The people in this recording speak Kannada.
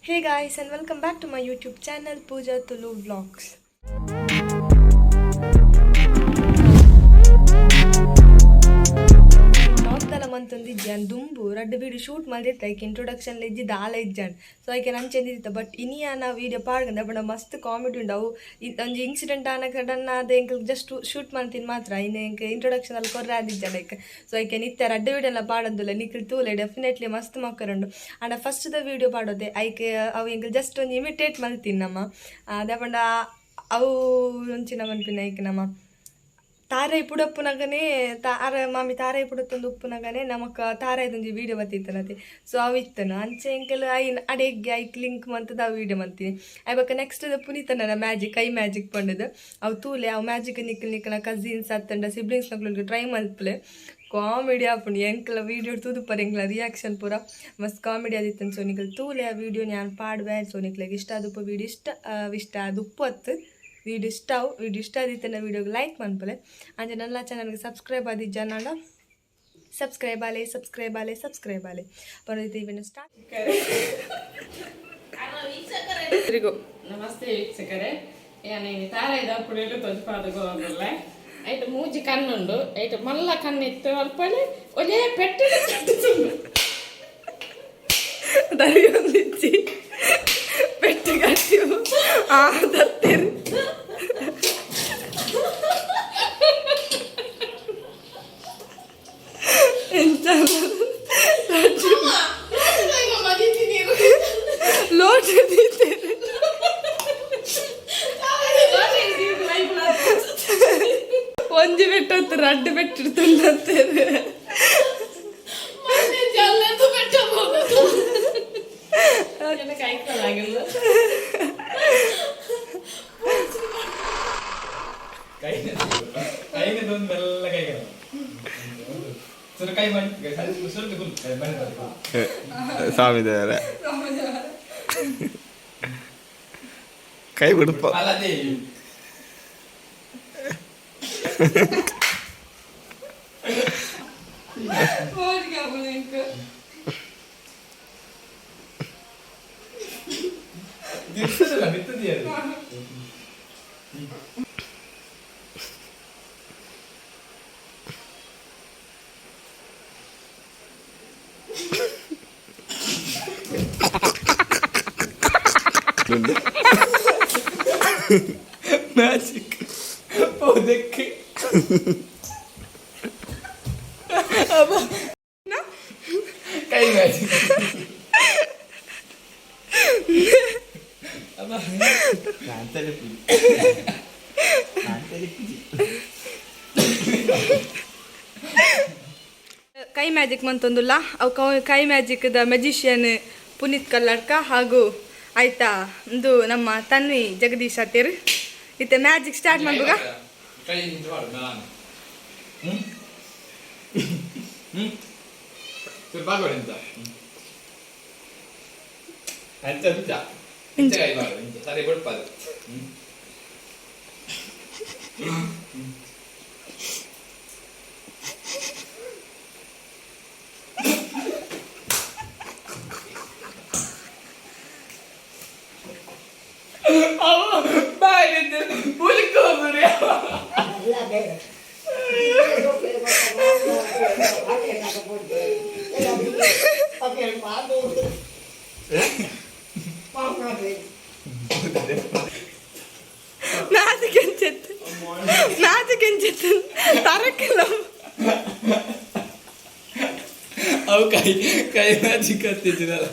Hey guys, and welcome back to my YouTube channel Pooja Tulu Vlogs. ಮಂತೊಂದಿಜ್ಜಾನ್ ದುಂಬು ರಡ್ಡು ವೀಡಿಯೋ ಶೂಟ್ ಮಾಡಿರ್ತ ಐಕೆ ಇಂಟ್ರೊಡಕ್ಷನ್ ಇಜ್ಜಿದ್ದು ಆಲ ಇಜ್ಜಾನ್ ಸೊ ಐಕೆ ನಂಚೆಂದಿತ್ತ ಬಟ್ ಇನಿಯಾನ ವೀಡಿಯೋ ಪಾಡ್ಗಂದ ಬಡ ಮಸ್ತ್ ಕಾಮಿಡಿ ಉಂಡು ಅವು ಒಂಜಿ ಇನ್ಸಿಡೆಂಟ್ ಆನ ಸಡನ್ ಆದ ಎಂಕ್ ಜಸ್ಟ್ ಶೂಟ್ ಮಾಡ್ತೀನಿ ಮಾತ್ರ ಇನ್ನು ಎಂಕ್ ಇಂಟ್ರೊಡಕ್ಷನ್ ಅಲ್ಲಿ ಕೊರ್ರೆ ಆದಿಜ್ಜಾನ್ ಐಕೆ ಸೊ ಐಕೆ ನಿತ್ಯ ರಡ್ಡು ವೀಡಿಯೋ ಎಲ್ಲ ಪಾಡಂದುಲ್ಲ ನಿಖಿಲ್ ತೂಲೆ ಡೆಫಿನೆಟ್ಲಿ ಮಸ್ತ್ ಮಕ್ಕರುಂಡು ಆಂಡ ಫಸ್ಟ್ದ ವೀಡಿಯೋ ಪಾಡೋದೆ ಐಕೆ ಅವು ಎಂಕ್ ಜಸ್ಟ್ ಒಂದು ಇಮಿಟೇಟ್ ಮಾಡ್ತೀನಿ ನಮ್ಮ ಅದೇ ಪಂಡ ಅವು ಒಂಚಿನ ಮನ್ಪಿನ ಐಕೆ ನಮ್ಮ ತಾರೈ ಪುಡಪ್ಪುನಗನೇ ಮಾಮಿ ತಾರೈ ಪುಡತ್ತೊಂದು ಉಪ್ಪುನಗನೇ ನಮಕ್ ತಾರೈದೊಂದು ವೀಡಿಯೋ ಬತ್ತಿತ್ತನತಿ ಸೊ ಅವು ಇತ್ತನು ಅಂಚೆ ಎಂಕೆಲ್ಲ ಅಡೆಗ್ಗೆ ಐಕ್ ಲಿಂಕ್ ಮಂತದ ಆ ವೀಡಿಯೋ ಮಂತೀನಿ ಅವಾಗ ನೆಕ್ಸ್ಟ್ ಪುನೀತನ ಮ್ಯಾಜಿಕ್ ಐ ಮ್ಯಾಜಿಕ್ ಪಂಡದು ಅವು ತೂಲೆ ಅವು ಮ್ಯಾಜಿಕ್ ನಿಕ್ಕನ ಕಸಿನ್ಸ್ ಅತ್ತಂಡ ಸಿಬ್ಲಿಂಗ್ಸ್ ನಕ್ಲು ಟ್ರೈ ಮಲ್ಪಲೆ ಕಾಮಿಡಿ ಆಪುಂಡು ಎಂಕ್ಲ ವೀಡಿಯೋ ತೂದುಪ್ಪರ ಎಂಕ್ಲ ರಿಯಾಕ್ಷನ್ ಪೂರ ಮಸ್ತ್ ಕಾಮಿಡಿ ಆದಿತ್ತನು ಸೊ ನಿಕ್ಲು ತೂಲೆ ಆ ವೀಡಿಯೋ ನಾನು ಪಾಡ್ವೆ ಸೊ ನಿಕ್ಲಿಗೆ ಇಷ್ಟ ಆದುಪ್ಪ ವೀಡಿಯೋ ಇಷ್ಟ ಅದು ಉಪ್ಪತ್ತು ವೀಡಿಯೋ ಇಷ್ಟ ಆದಿತ್ತು ನಾ ವೀಡಿಯೋಗೆ ಲೈಕ್ ಮಾಡ್ಬಲೆ ಅಂಜೆ ನನ್ನ ಚಾನಲ್ಗೆ ಸಬ್ಸ್ಕ್ರೈಬ್ ಆದಿದ್ದ ಜನ ಸಬ್ಸ್ಕ್ರೈಬ್ ಆಲೆ ಬರೋದು ಇವನ್ನ ಸ್ಟಾರ್ಟ್. ನಮಸ್ತೆ ವೀಕ್ಷಕರೇ, ಏನು ತಾರಾಯ್ದ ಪುಡಿಯಲು ತೊಜ್ಪಾದಗೋ ಅಂದಲ್ಲ ಐಟು ಮೂಜಿ ಕಣ್ಣುಂಡು ಐಟು ಮಲ್ಲ ಕಣ್ಣಿತ್ತು ಅಲ್ಪಲ್ಲಿ ಒಳ್ಳೆ ಪೆಟ್ಟು ದರಿಯೊಂದಿಚ್ಚಿ ಪೆಟ್ಟು ಕಟ್ಟಿವು ದತ್ತೇರು ಒಂಜಿ ಬೆಟ್ಟತ್ತು ರಡ್ಡು ಬೆಟ್ಟಿಡ್ತಂತೇವೆ ಸ್ವಾಮಿ ದೇವರ ಕೈ ಬಿಡಪ್ಪ ಮ್ಯಾಜಿಕ್ ಓದಕ್ಕೆ ಕೈ ಮ್ಯಾಜಿಕ್ ಕೈ ಮ್ಯಾಜಿಕ್ ಮಂತೊಂದುಲ್ಲ ಅವು ಕೈ ಮ್ಯಾಜಿಕ್ದ ಮೆಜಿಷಿಯನ್ ಪುನೀತ್ ಕಲ್ಲಡ್ಕ ಹಾಗೂ ಆಯ್ತಾ ಒಂದು ನಮ್ಮ ತನ್ವಿ ಜಗದೀಶ್ ಅತ್ತೇರು ಇತ್ತೆ ಮ್ಯಾಜಿಕ್ ಸ್ಟಾರ್ಟ್ ಮಾಡ್ಬೋಗ ನಾಚಿಕೆಂಚೆತ್ತು ತರಕ್ಕಿಲ್ಲ ಅವು ಕೈ ಮ್ಯಾಜಿಕ್ ಹತ್ತಿದ್ದಿರಲ್ಲ